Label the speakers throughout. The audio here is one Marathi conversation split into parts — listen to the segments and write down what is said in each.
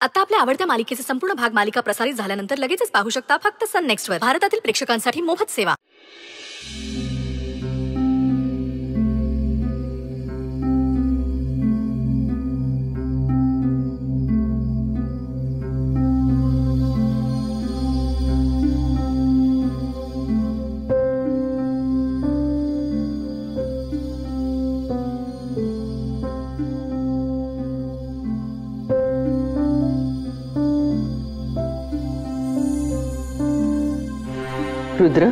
Speaker 1: आता आपल्या आवडत्या मालिकेचे संपूर्ण भाग मालिका प्रसारित झाल्यानंतर लगेचच पाहू शकता फक्त सन नेक्स्ट वर. भारतातील प्रेक्षकांसाठी मोफत सेवा.
Speaker 2: रुद्र,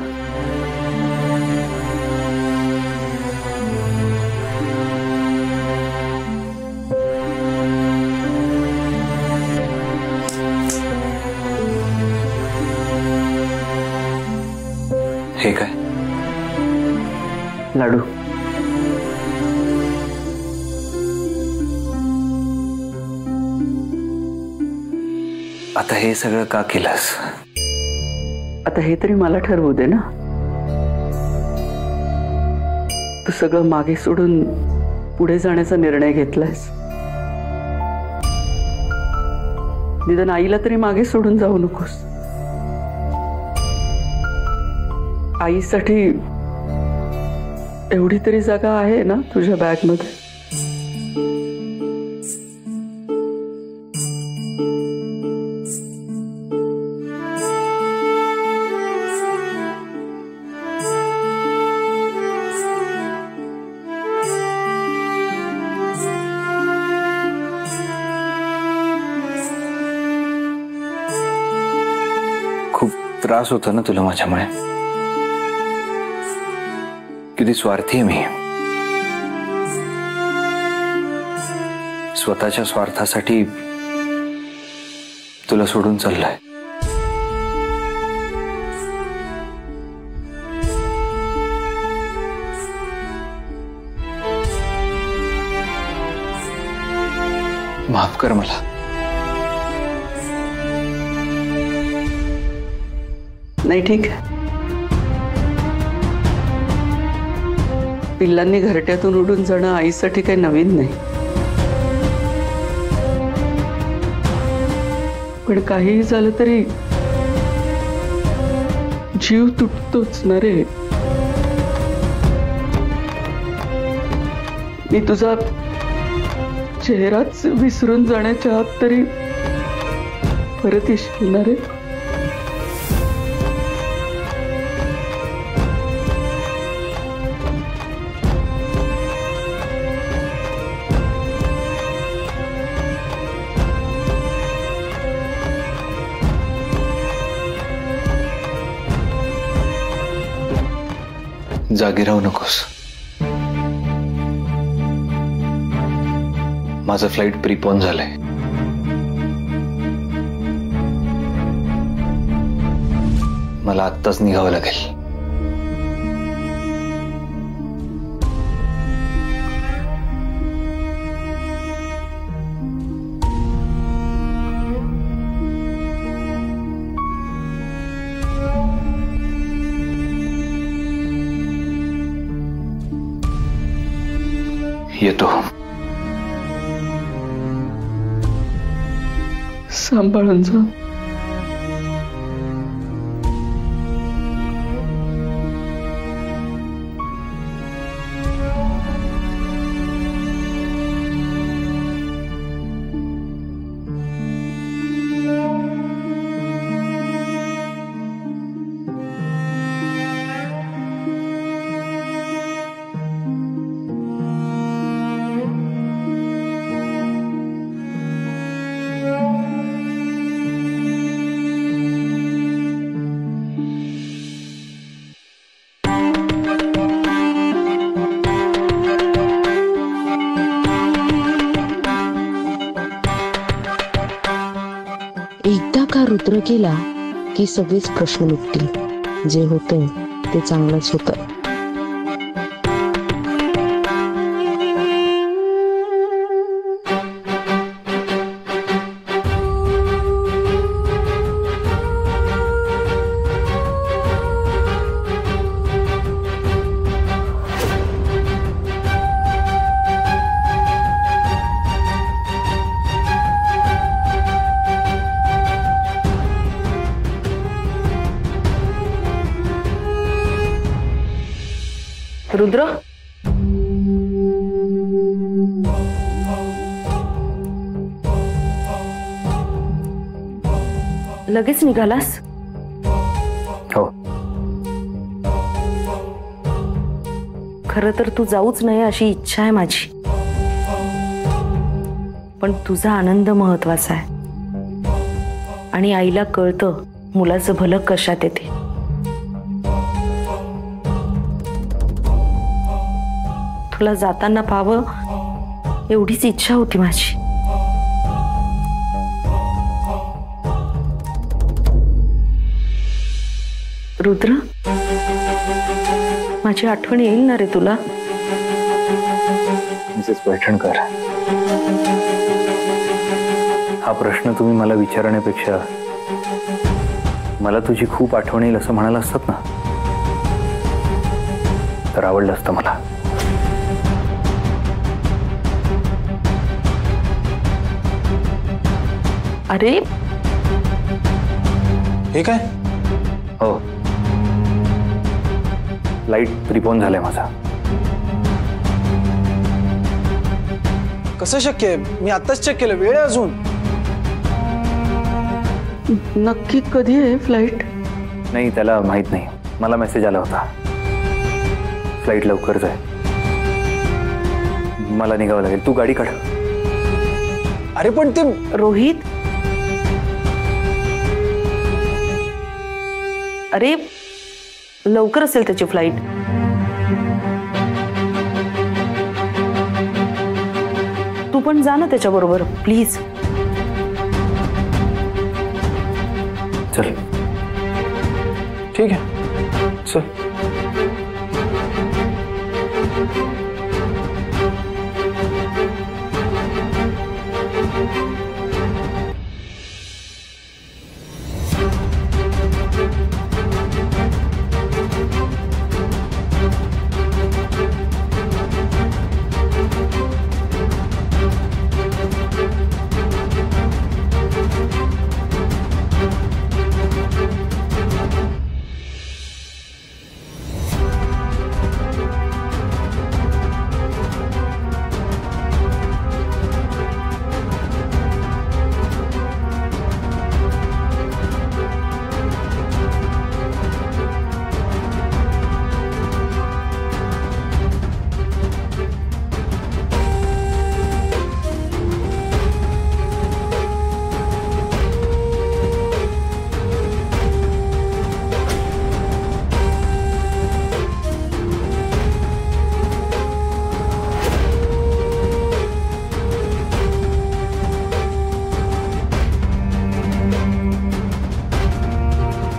Speaker 3: हे काय?
Speaker 2: लाडू.
Speaker 3: आता हे सगळं का केलंस?
Speaker 2: आता हे तरी मला ठरवू दे ना. तू सगळं मागे सोडून पुढे जाण्याचा निर्णय घेतलायस. निदान आईला तरी मागे सोडून जाऊ नकोस. आईसाठी एवढी तरी जागा आहे ना तुझ्या बॅग मध्ये?
Speaker 3: खूप त्रास होतो ना तुला माझ्यामुळे? किती स्वार्थी आहे मी. स्वतःच्या स्वार्थासाठी तुला सोडून चाललाय. माफ कर मला.
Speaker 2: नाही, ठीक आहे. पिल्लांनी घरट्यातून उडून जाणं आईसाठी काही नवीन नाही. पण काहीही झालं तरी जीव तुटतोच ना रे. मी तुझा चेहराच विसरून जाण्याच्या आत तरी परत येशील ना रे.
Speaker 3: जागी राहू नकोस. माझं फ्लाइट प्रीपोन झालंय. मला आत्ताच निघावं लागेल. येतो.
Speaker 2: सांभाळून जा.
Speaker 4: एकदा का रुद्र गेला की सगळेच प्रश्न मिटतील. जे होतंय ते चांगलंच होतं. रुद्र, लगेच निघालास?
Speaker 3: हो.
Speaker 4: खरं तर तू जाऊच नाही अशी इच्छा आहे माझी, पण तुझा आनंद महत्वाचा आहे आणि आईला कळतं मुलाचं भलं कशात येते. तुला जाताना पाहावं एवढीच इच्छा होती माझी. रुद्र, माझी आठवण येईल ना रे तुला?
Speaker 3: मिसेस पैठणकर, हा प्रश्न तुम्ही मला विचारण्यापेक्षा मला तुझी खूप आठवण येईल असं म्हणाला असतात ना, तर आवडलं असतं मला.
Speaker 4: अरे
Speaker 5: हे काय?
Speaker 3: हो, लाईट प्रीपोन झालाय माझा.
Speaker 5: कसं शक्य आहे? मी आत्ताच चेक केलं, वेळ आहे अजून.
Speaker 2: नक्की कधी आहे फ्लाईट?
Speaker 3: नाही, त्याला माहित नाही. मला मेसेज आला होता, फ्लाईट लवकरच आहे. मला निघावं लागेल. तू गाडी काढ.
Speaker 5: अरे पण ते
Speaker 4: रोहित, अरे लवकर असेल त्याची फ्लाईट. तू पण जा ना त्याच्याबरोबर प्लीज.
Speaker 3: चल.
Speaker 5: ठीक आहे, चल.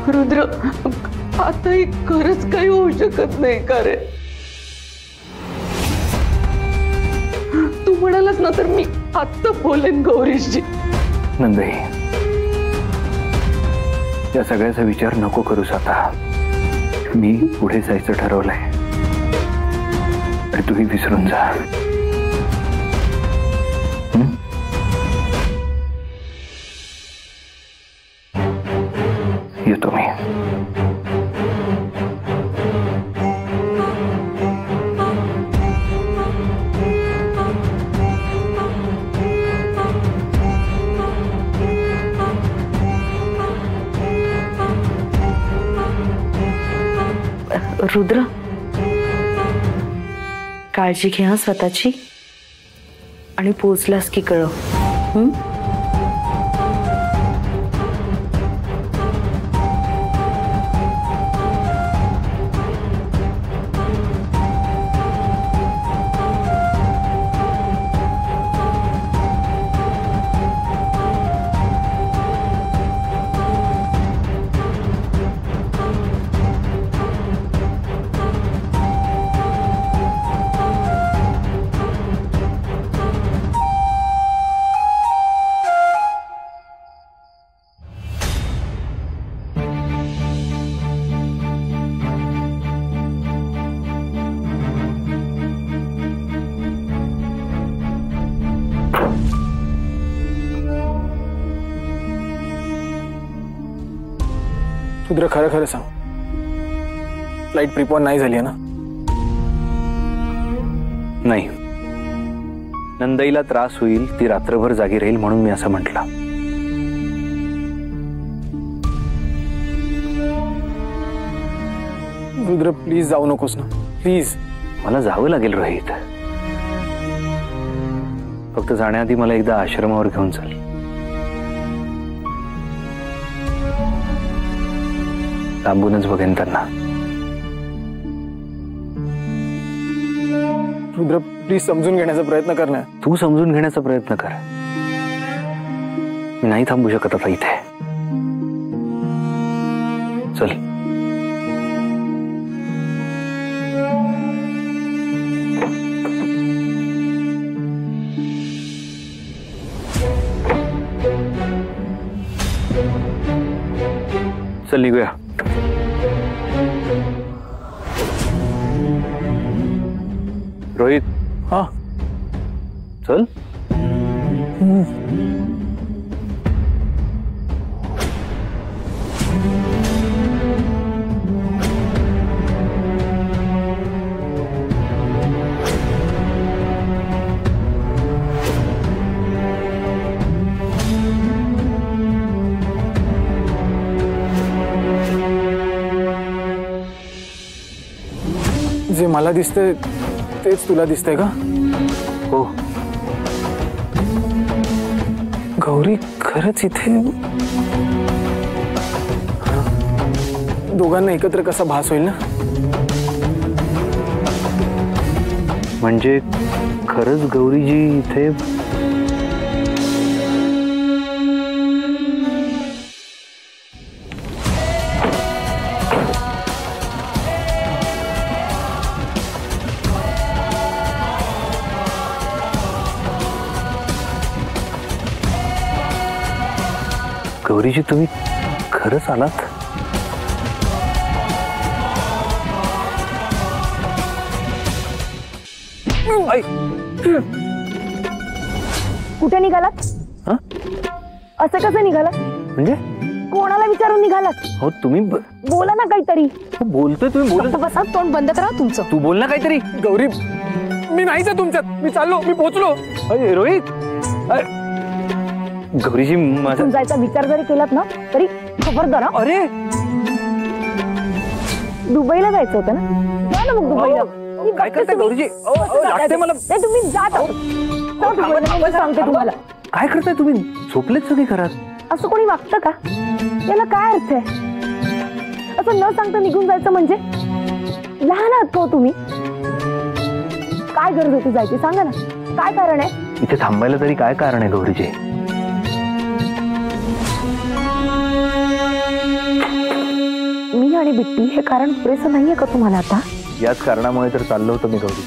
Speaker 2: रुद्र, आताही खरंच काही होऊ शकत नाही का रे? तू म्हणालास ना, तर मी आत्ता बोलेन गौरीशजी.
Speaker 3: नंदई, या सगळ्याचा विचार नको करूस आता. मी पुढे जायचं ठरवलंय आणि तूही विसरून जा. येतो मी.
Speaker 4: रुद्र, काळजी घे स्वतःची आणि पोचलास की कळव.
Speaker 5: रुद्र, खरं खरं सांग, फ्लाईट प्रीपोन नाही झाली आहे ना?
Speaker 3: नाही, नंदाईला त्रास होईल, ती रात्रभर जागी राहील म्हणून मी असं म्हटलं.
Speaker 5: रुद्र प्लीज जाऊ नकोस ना, प्लीज.
Speaker 3: मला जावं लागेल रोहित. फक्त जाण्याआधी मला एकदा आश्रमावर घेऊन चल. लांबूनच बघेन त्यांना.
Speaker 5: रुद्र प्लीज समजून घेण्याचा प्रयत्न कर ना.
Speaker 3: तू समजून घेण्याचा प्रयत्न कर. मी नाही थांबू शकत आता इथे. चल. चल निघूया. रोहित.
Speaker 5: हा
Speaker 3: चल.
Speaker 5: जे मला दिसतंय तेच तुला दिसतंय का?
Speaker 3: हो.
Speaker 5: गौरी खरंच इथे? दोघांना एकत्र कसा भास होईल ना?
Speaker 3: म्हणजे खरंच गौरीजी इथे? गौरीजी तुम्ही खरंच आलात?
Speaker 6: कुठे निघालात? असं कसं निघालात?
Speaker 3: म्हणजे
Speaker 6: कोणाला विचारून निघालात?
Speaker 3: हो तुम्ही
Speaker 6: बोला ना काहीतरी.
Speaker 3: बोलतोय तुम्ही. बोलत
Speaker 6: बसा, तोंड बंद करा तुमचं.
Speaker 3: तू बोल ना काहीतरी.
Speaker 5: गौरी मी नाहीच आहे तुमच्यात. मी चाललो, मी पोहोचलो.
Speaker 3: अरे रोहित. गौरीजी माझा
Speaker 6: जायचा विचार जरी केलात ना तरी खबरदार.
Speaker 3: अरे
Speaker 6: दुबईला जायचं होतं ना, जा ना मग दुबईला.
Speaker 3: काय करताय गौरीजी? लागते मला.
Speaker 6: नाही तुम्ही जात सांगते तुम्हाला.
Speaker 3: काय करताय तुम्ही? झोपलेत सगळे घरात.
Speaker 6: असं कोणी वागतं का? याला काय अर्थ आहे? असं न सांगता निघून जायचं म्हणजे? लहान आहात का तुम्ही? काय गरज होती जायची सांगा ना. काय कारण आहे?
Speaker 3: इथे थांबायला तरी काय कारण आहे गौरीजी?
Speaker 6: मी आणि बिट्टी हे कारण पुरेसं नाहीये का तुम्हाला आता?
Speaker 3: याच कारणामुळे तर चाललो होतो मी गौरी.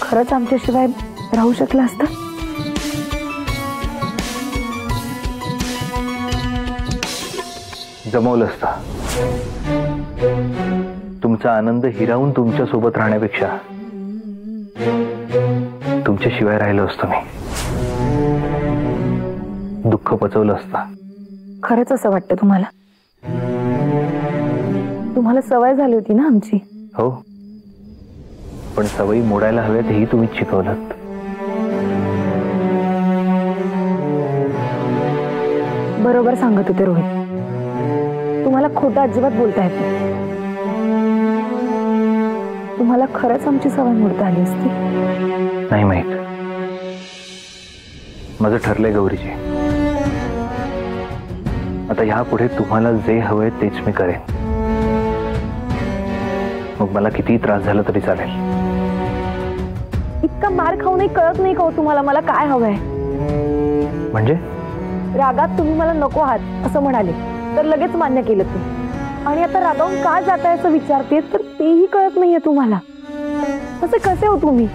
Speaker 6: खरंच आमच्याशिवाय राहू शकला असता?
Speaker 3: जमवलं असता. तुमचा आनंद हिरावून तुमच्या सोबत राहण्यापेक्षा तुमच्या शिवाय राहिलो असतो मी. दुःख पचवलं असतं.
Speaker 6: खरंच असं वाटतं तुम्हाला? तुम्हाला सवय झाली होती ना आमची?
Speaker 3: हो, पण सवयी मोडायला हव्यात हेही तुम्हीच शिकवलात.
Speaker 6: बरोबर सांगत होते रोहित. तुम्हाला खोटं अजिबात बोलता येत नाही. तुम्हाला खरंच आमची सवय मोडता आली असती.
Speaker 3: नाही माहित. माझं ठरलंय गौरीजी. आता ह्यापुढे तुम्हाला जे हवंय तेच मी करेन. मग मला किती त्रास झाला तरी चालेल.
Speaker 6: इतका मार खाऊनही कळत नाही का तुम्हाला मला काय हवंय?
Speaker 3: म्हणजे
Speaker 6: रागात तुम्ही मला नको आहात असं म्हणाले तर लगेच मान्य केलं तुम्ही. आणि आता रागावून का जाताय असं विचारते तर तेही कळत नाहीये तुम्हाला. असं कसे हो तुम्ही?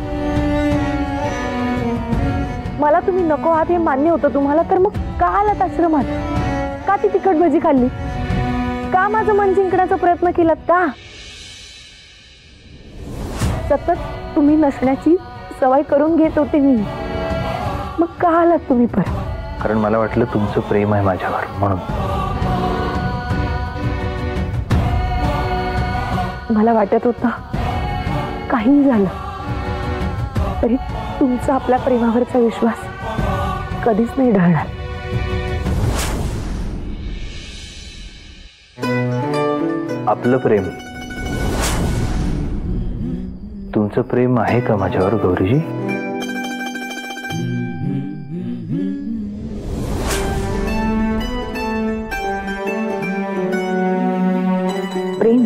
Speaker 6: मला तुम्ही नको आहात हे मान्य होतं तुम्हाला, तर मग का आलात आश्रमात? का ती तिखट भजी खाल्ली? का माझं मन जिंकण्याचा प्रयत्न केलात? का सतत तुम्ही नसण्याची सवय करून घेत होते मी? मग का आलात तुम्ही परत?
Speaker 3: कारण मला वाटलं तुमचं प्रेम आहे माझ्यावर म्हणून.
Speaker 6: मला वाटत होतं काही झालं तरी तुमचा आपल्या प्रेमावरचा विश्वास कधीच नाही ढळणार.
Speaker 3: आपलं प्रेम, तुमचं प्रेम आहे का माझ्यावर गौरीजी?
Speaker 6: प्रेम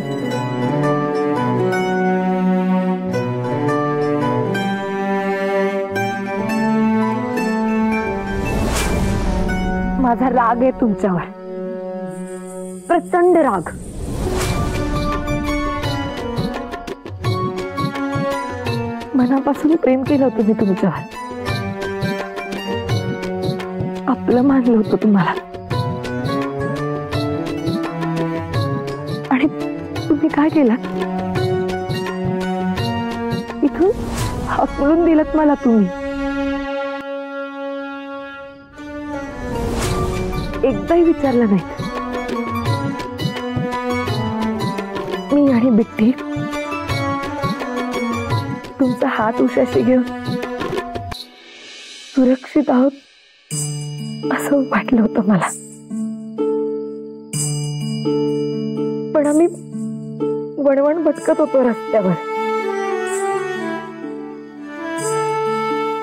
Speaker 6: माझा राग आहे तुमच्यावर, प्रचंड राग. मनापासून प्रेम केलं होतं मी तुमच्यावर, आपलं मानलं होतं तुम्हाला, आणि तुम्ही काय केलं? इथून हाकलून दिलत मला तुम्ही. एकदाही विचारलं नाही. मी आणि बिट्टी तुमचा हात उशाशी घेऊन सुरक्षित आहोत असं वाटलं होतं मला. पण आम्ही वणवण भटकत होतो रस्त्यावर.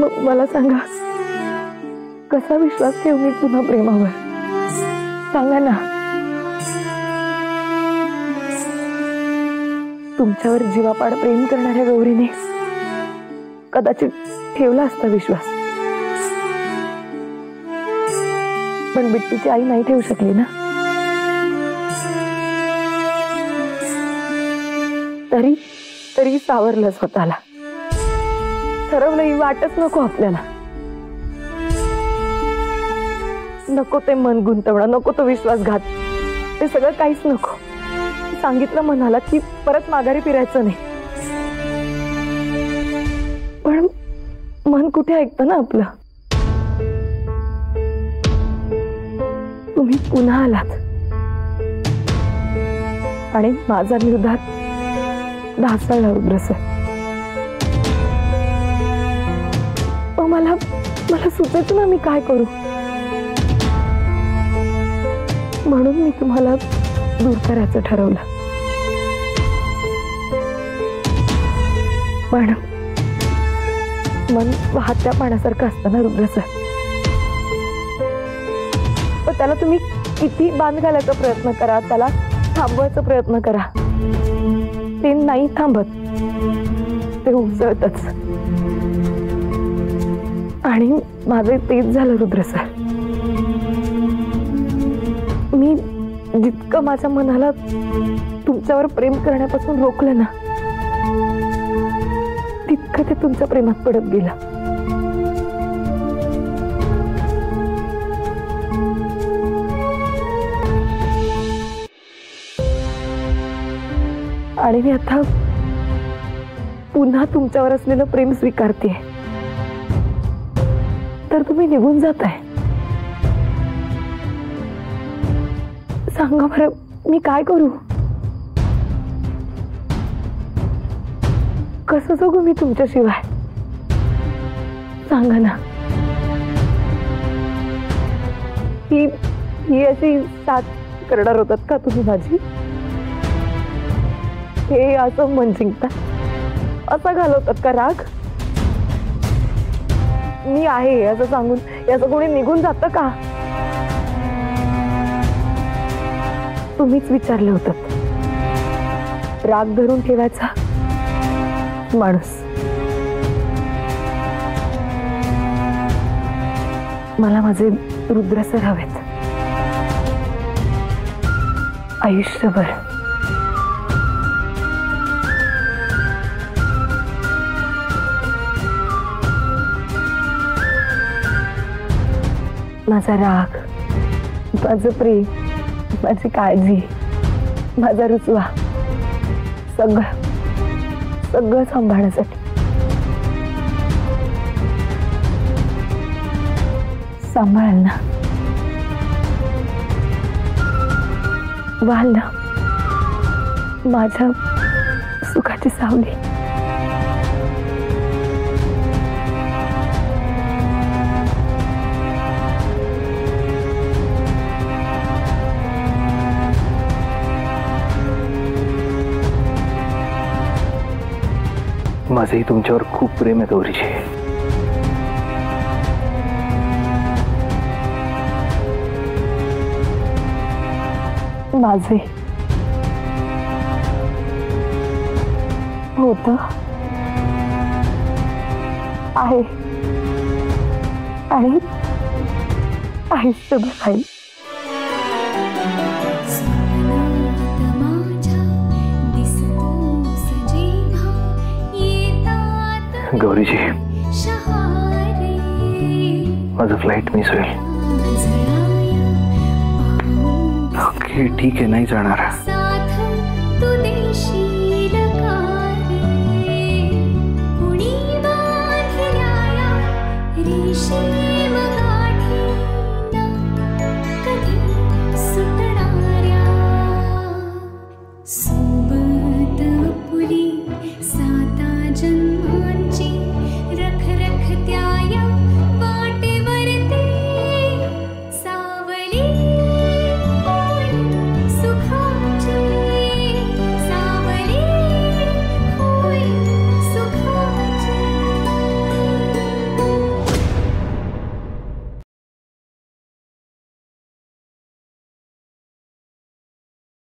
Speaker 6: मग मला सांगा, कसा विश्वास ठेवू मी पुन्हा प्रेमावर? सांगा ना. तुमच्यावर जीवापाड प्रेम करणाऱ्या गौरीने कदाचित ठेवला असता विश्वास, पण बिट्टूची आई नाही ठेवू शकली ना. तरी तरी सावरलं स्वतःला. ठरवलं ही वाटच नको आपल्याला. नको ते मन गुंतवणं, नको तो विश्वासघात, ते सगळं काहीच नको. सांगितलं मनाला की परत माघारी फिरायचं नाही, पण मन कुठे ऐकतं ना आपलं. तुम्ही पुन्हा आलात आणि माझा निर्धार ढासळला रुद्रसर. मला मला सुचायचं ना मी काय करू. म्हणून मी तुम्हाला दूर करायचं ठरवलं. पण मन वाहत्या पाण्यासारखं असतं ना रुद्रसर. पण त्याला तुम्ही किती बांध घालायचा प्रयत्न करा, त्याला थांबवायचा प्रयत्न करा, ते नाही थांबत, ते उसळतच. आणि माझे तेच झालं रुद्रसर. मी जितकं माझ्या मनाला तुमच्यावर प्रेम करण्यापासून रोखलं ना, तितकं ते तुमच्या प्रेमात पडत गेलं. आणि मी आता पुन्हा तुमच्यावर असलेलं प्रेम स्वीकारते, तर तुम्ही निघून जाताय. सांगा बरं, मी काय करू? कसं जगू मी तुमच्याशिवाय? सांगा ना. ही अशी साथ करणार होतात का तुम्ही माझी? हे असं मन जिंकतात, असं घालवतात का राग? मी आहे असं सांगून याचं कोणी निघून जातं का? तुम्हीच विचारलं होतं, राग धरून ठेवायचा माणूस. मला माझे रुद्रसर हवेत आयुष्यभर. माझा राग, माझं प्रेम, माझी काळजी, माझा रुसवा, सगळं सगळं सांभाळण्यासाठी. सांभाळाल ना? वाल ना माझ्या सुखाची सावली.
Speaker 3: माझंही तुमच्यावर खूप प्रेम आहे गौरीजी.
Speaker 6: माझे होत आहे आणि आयुष्यभर राहील.
Speaker 3: गौरीजी, माझं फ्लाईट मिस होईल. ओके ठीक आहे, नाही जाणार.
Speaker 7: रेशीम